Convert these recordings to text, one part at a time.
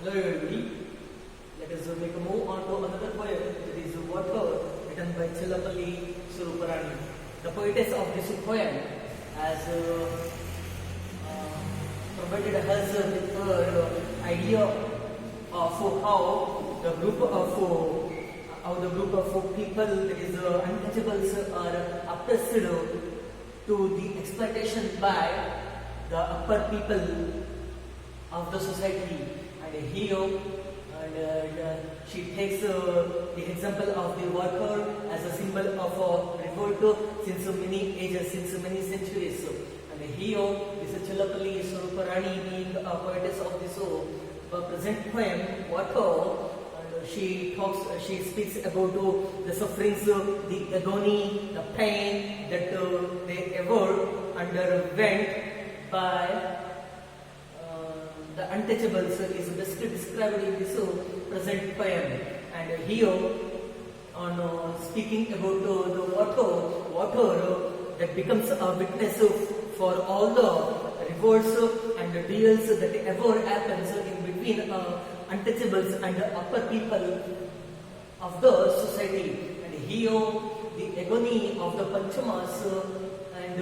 Hello everybody, let us make a move on to another poem, that is Water, written by Chillapalli Suruparani. The poetess of this poem has provided us with her idea of how the group of people, that is untouchables, are oppressed to the exploitation by the upper people of the society. And here, she takes the example of the water as a symbol of revolt since many ages, since many centuries. And here, this Chillapalli Suruparani, being a poetess of this present poem, Water, and she speaks about the sufferings, the agony, the pain that they ever underwent by the untouchables is best described in this present poem. And here, on speaking about the water that becomes a witness for all the revolts and the deals that ever happens in between untouchables and upper people of the society. And here, the agony of the Panchamas and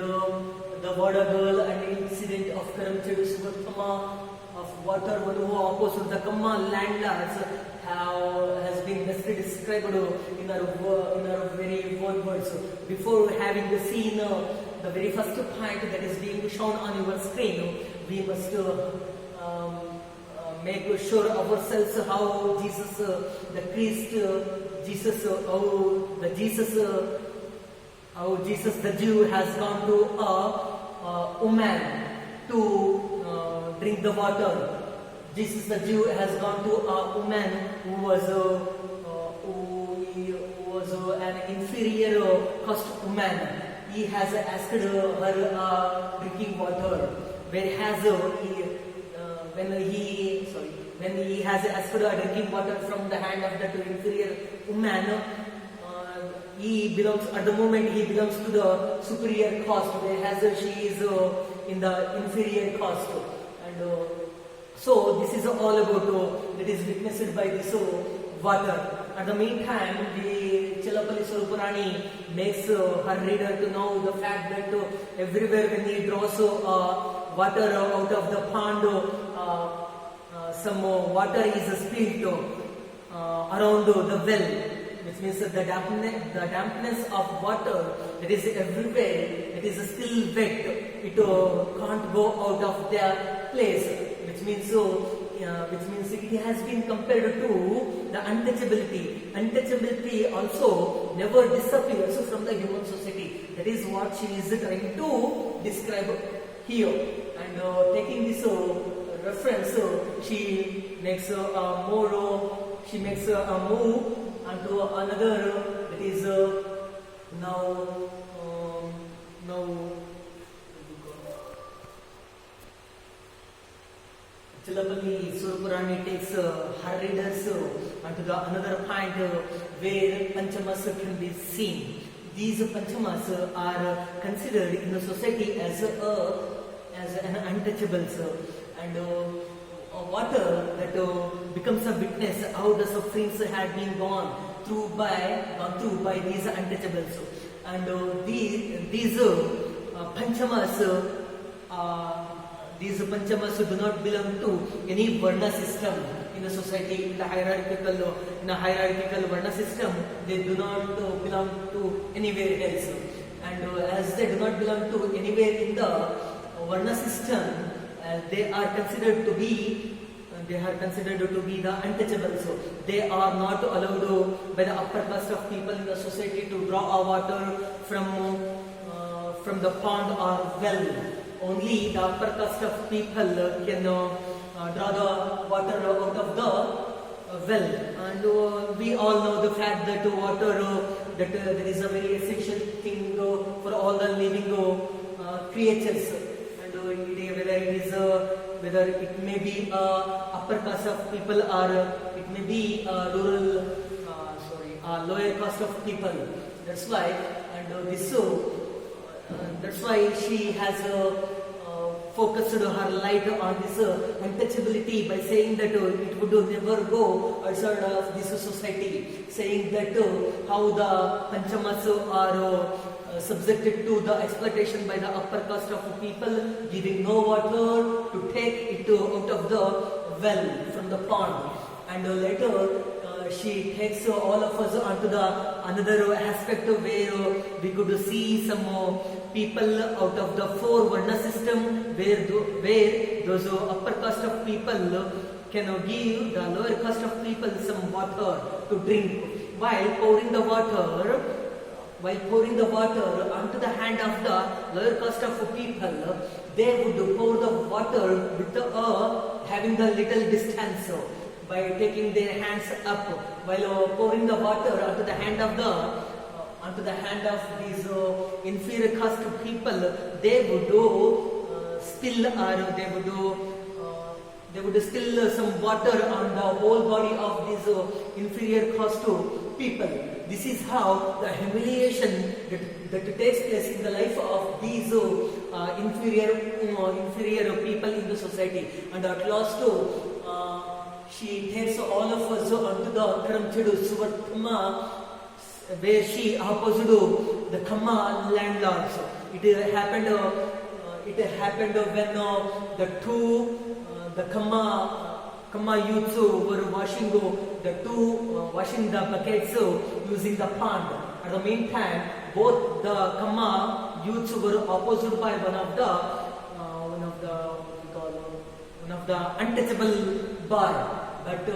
the water girl and the incident of Karamchedu Suvarthama of water who opposed the Kamma landlords has been best described in our very own words. Before having seen the very first point that is being shown on your screen, we must make sure ourselves how Jesus, the Christ, how Jesus the Jew has gone to a woman to drink the water. Jesus the Jew has gone to a woman who was an inferior caste woman. He has asked her drinking water. Whereas when he has asked her drinking water from the hand of that inferior woman, he belongs to the superior caste, whereas she is in the inferior caste. And so this is all about that is witnessed by this water. At the meantime, the Chillapalli Suruparani makes her reader to know the fact that everywhere when he draws water out of the pond, some water is spilled around the well, which means the dampness of water that is everywhere, it is still wet, it can't go out of their place, which means it has been compared to the untouchability. Untouchability also never disappears from the human society. That is what she is trying to describe here. And taking this reference, she makes a move onto another, that is now Chillapalli Suruparani takes her readers onto another point where Panchamas can be seen. These Panchamas are considered in the society as an untouchables, and water that becomes a witness how the sufferings had been gone through by these untouchables. And these Panchamas do not belong to any Varna system in the society. In a hierarchical Varna system, they do not belong to anywhere else. And as they do not belong to anywhere in the Varna system, they are considered to be the untouchables. So they are not allowed by the upper caste of people in the society to draw water from the pond or well. Only the upper caste of people can draw the water out of the well. And we all know the fact that water that is a very essential thing for all the living creatures. And whether it may be upper caste of people or it may be lower caste of people. That's why, and that's why she has focused her light on this untouchability by saying that it would never go outside of this society, saying that how the Panchamas are subjected to the exploitation by the upper caste of people, giving no water to take it out of the well from the pond. And later she takes all of us onto the another aspect where we could see some people out of the four Varna system where those upper caste of people can give the lower caste of people some water to drink. While pouring the water onto the hand of the lower caste of people, they would pour the water with having a little distance by taking their hands up. While pouring the water onto the hand of these inferior caste people, they would spill some water on the whole body of these inferior caste people. This is how the humiliation that takes place in the life of these inferior people in the society. And at last, she takes all of us onto the Karamchedu Suvartama, where she opposed the Khamma landlords. It happened when the Khamma youths were washing the buckets using the pond. At the meantime, both the Khamma youths were opposed by one of the untouchable boy. But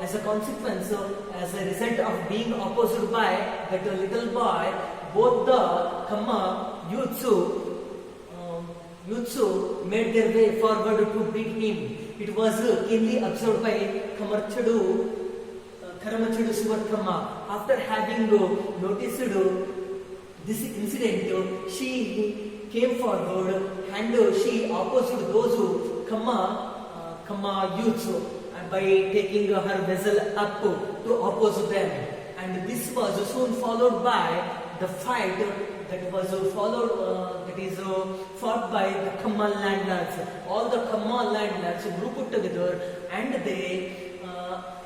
as a consequence, as a result of being opposed by that little boy, both the Khamma youths made their way forward to beat him. It was keenly observed by Karamchedu Suvartama. After having noticed this incident, she came forward and she opposed those Khamma youths by taking her vessel up to oppose them. And this was soon followed by the fight that was fought by the Khamma landlords. All the Khamma landlords grouped together and they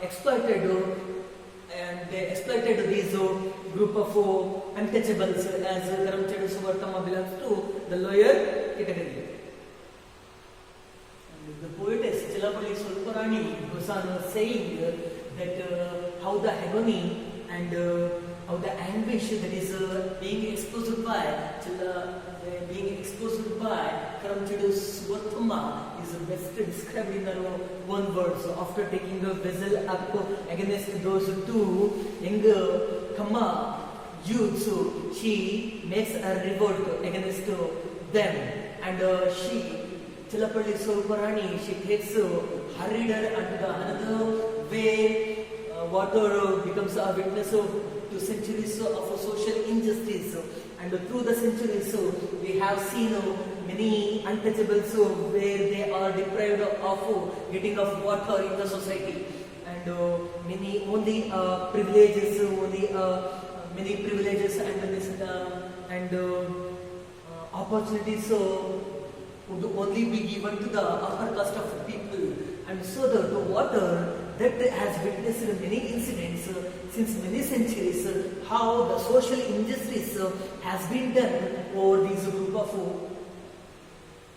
exploited these group of untouchables, as Karamchedu Suvartama belongs to the lower category. The poetess Chilapalli Solparani goes on saying that how the agony and how the anguish that is being exposed by Karamchedu Suvartama is best described in her one word. So after taking a vessel up against those two young Khamma youths, she makes a revolt against them, and Chilapalli Solparani, she takes hurried her into the another way. Water becomes a witness to centuries of social injustice, and through the centuries we have seen many untouchables where they are deprived of getting of water in the society, and many privileges and opportunities would only be given to the upper caste of people. And so the water that has witnessed many incidents since many centuries, how the social injustice has been done over these group of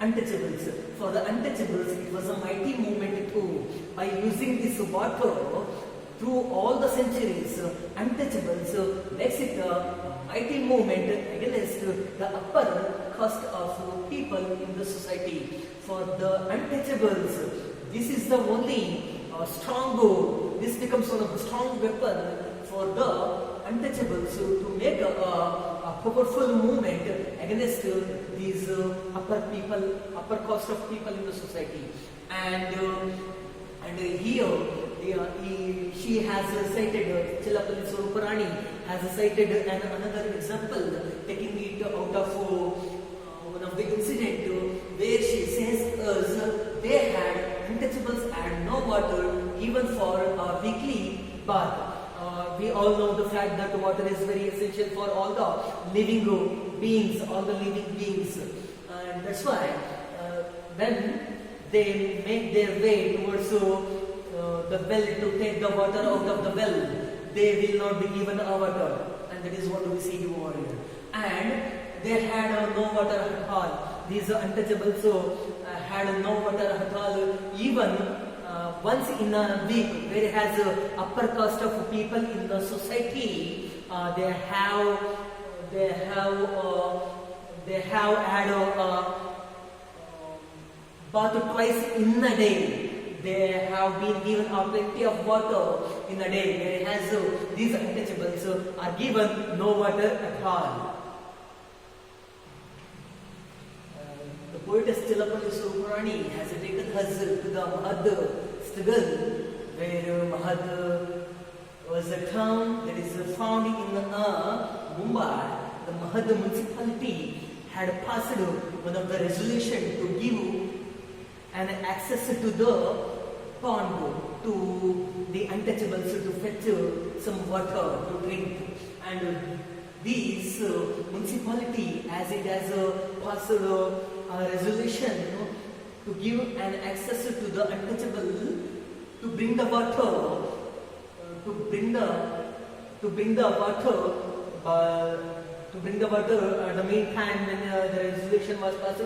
untouchables. For the untouchables, it was a mighty movement too. By using this water through all the centuries, untouchables makes it a mighty movement against the upper caste of people in the society. For the untouchables, this is the only this becomes one of the strong weapon for the untouchables to make a powerful movement against these upper caste of people in the society. And here she has cited, Chilapalli Solparani has cited another example, taking it out of one of the incident where she says untouchables had no water even for a weekly bath. We all know the fact that water is very essential for all the living beings, and that's why when they make their way towards the well to take the water out of the well, they will not be given a water, and that is what we see over here. And they had no water at all. These untouchables had no water at all. Even once in a week, whereas upper caste of people in the society, they have had bath twice in a day. They have been given plenty of water in a day, whereas these untouchables are given no water at all. The poetess Chilapalli Surupurani has taken us to the Mahad struggle, where Mahad was a town that is found in Mumbai. The Mahad municipality had passed one of the resolution to give an access to the pond to the untouchables to fetch some water to drink. And this municipality, as it has passed a resolution to give an access to the untouchable to bring the water at the meantime when the resolution was passed,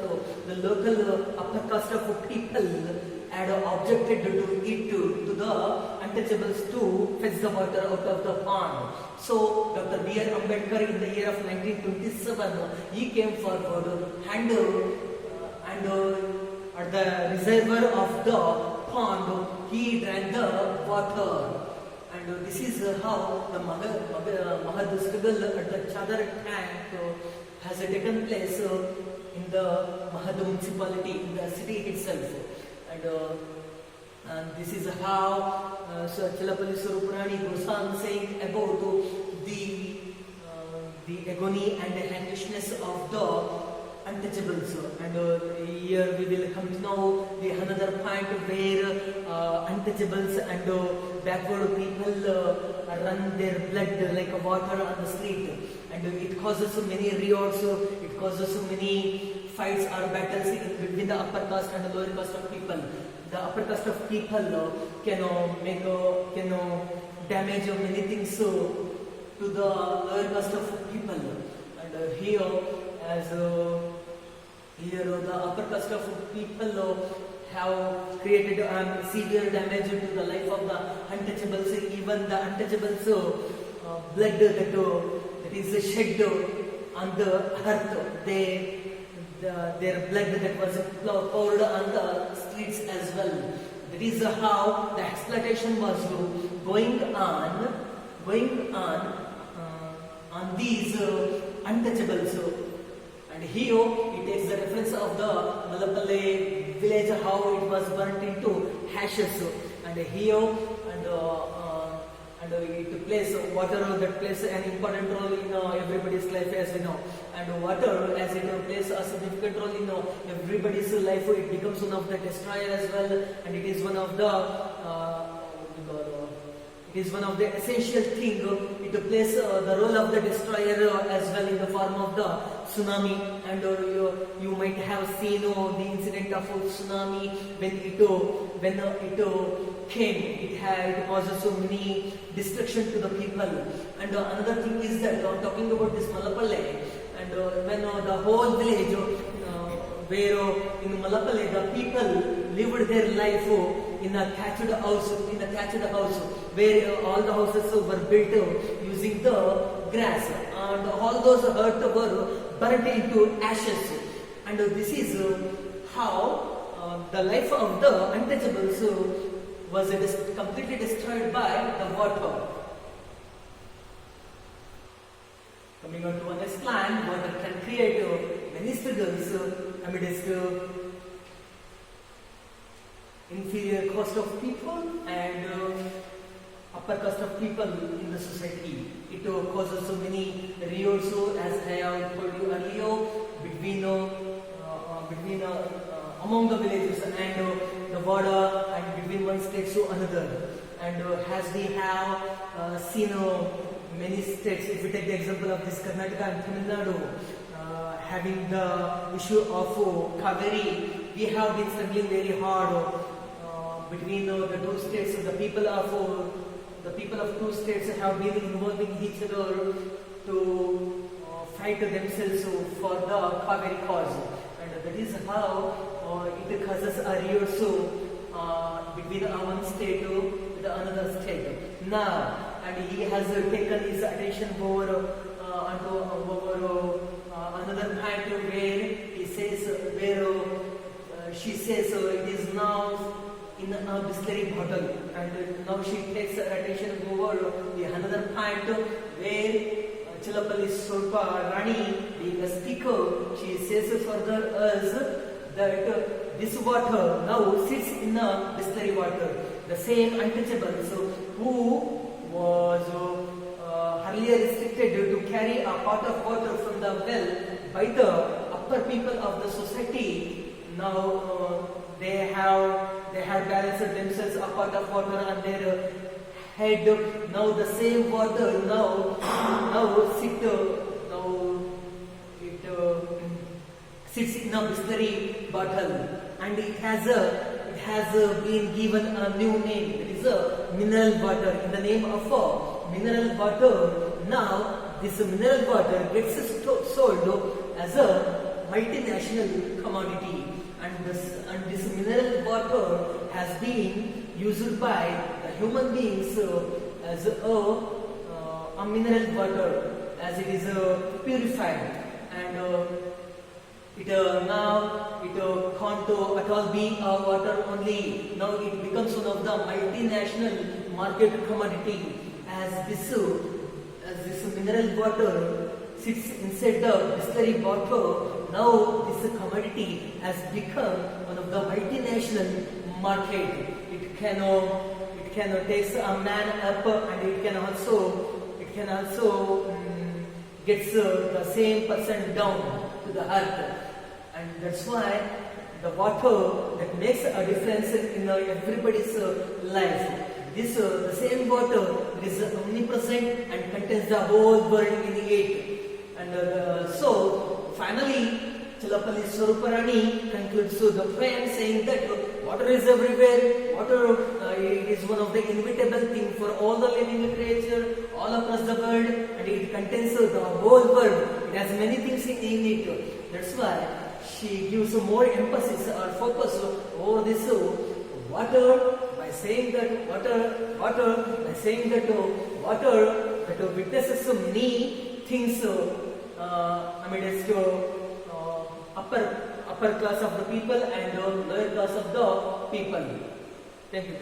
the local upper caste of people had objected to it to the untouchables to fetch the water out of the pond. So Dr. B.R. Ambedkar in the year of 1927, he came forward and at the reservoir of the pond, he drank the water. And this is how the Mahad struggle at the Chadar tank has taken place in the Mahad municipality, in the city itself. And this is how Chilapalli Surupurani goes on saying about the agony and the helplessness of the untouchables. And here we will come to know the another point where untouchables and backward people run their blood like water on the street, and it causes so many riots, it causes so many fights or battles between the upper caste and the lower caste of people. The upper caste of people can damage many things to the lower caste of people. And here the upper caste of people have created severe damage to the life of the untouchables. Even the untouchables blood that is shed on the earth, their blood that was poured on the streets as well. That is how the exploitation was going on these untouchables. And here it takes the reference of the Malapalle village, how it was burnt into ashes. And here and it plays water that plays an important role in everybody's life, as we know. And water, as it plays a significant role in everybody's life, it becomes one of the destroyer as well, and it is one of the essential thing. It plays the role of the destroyer as well in the form of the tsunami. And you might have seen the incident of tsunami when it came. It causes so many destruction to the people. And another thing is that talking about this Malapalle, and when the whole village where in Malapalle the people lived their life in a thatched house, where all the houses were built using the grass, and all those earth were burnt into ashes. And this is how the life of the untouchables was completely destroyed by the water. Coming on to our next plan, water can create many struggles amidst inferior caste of people and upper caste of people in the society. It causes so many riots, as I have told you earlier, between among the villages and the border, and between one state to another. And as we have seen many states, if we take the example of this Karnataka and Tamil Nadu, having the issue of Kaveri we have been struggling very hard between the two states. The people of two states have been involving each other to fight themselves for the Kaveri cause, and that is how it causes a riots between one state to the another state. Now, and he has taken his attention over another point where he says she says it is now in a Bisleri bottle, and now she takes her attention over the another point where Chilapalli Swarupa Rani, being a speaker, she says further us that this water now sits in a Bisleri water. The same untouchables who was earlier restricted to carry a pot of water from the well by the upper people of the society, now they had balanced themselves a pot of water on their head. Now the same water now sits in a Bisleri bottle, and it has been given a new name. It is a mineral water. In the name of mineral water, now this mineral water gets sold as a multinational commodity, and this mineral water has been used by the human beings as a mineral water, as it is purified, and it can't at all be water only. Now it becomes one of the multinational market commodity, as this mineral water sits inside the Bisleri bottle. Now this commodity has become one of the multinational market. It can take a man up, and it can also gets the same person down to the earth. And that's why the water that makes a difference in everybody's life. The same water is omnipresent and contains the whole world in it. And so finally, Chilapalli Swarupa Rani concludes the poem saying that water is everywhere. Water is one of the inevitable thing for all the living creatures all across the world, and it contains the whole world. It has many things in it. That's why she gives more emphasis or focus over this water by saying that water that witnesses many things amidst upper class of the people and lower class of the people. Thank you.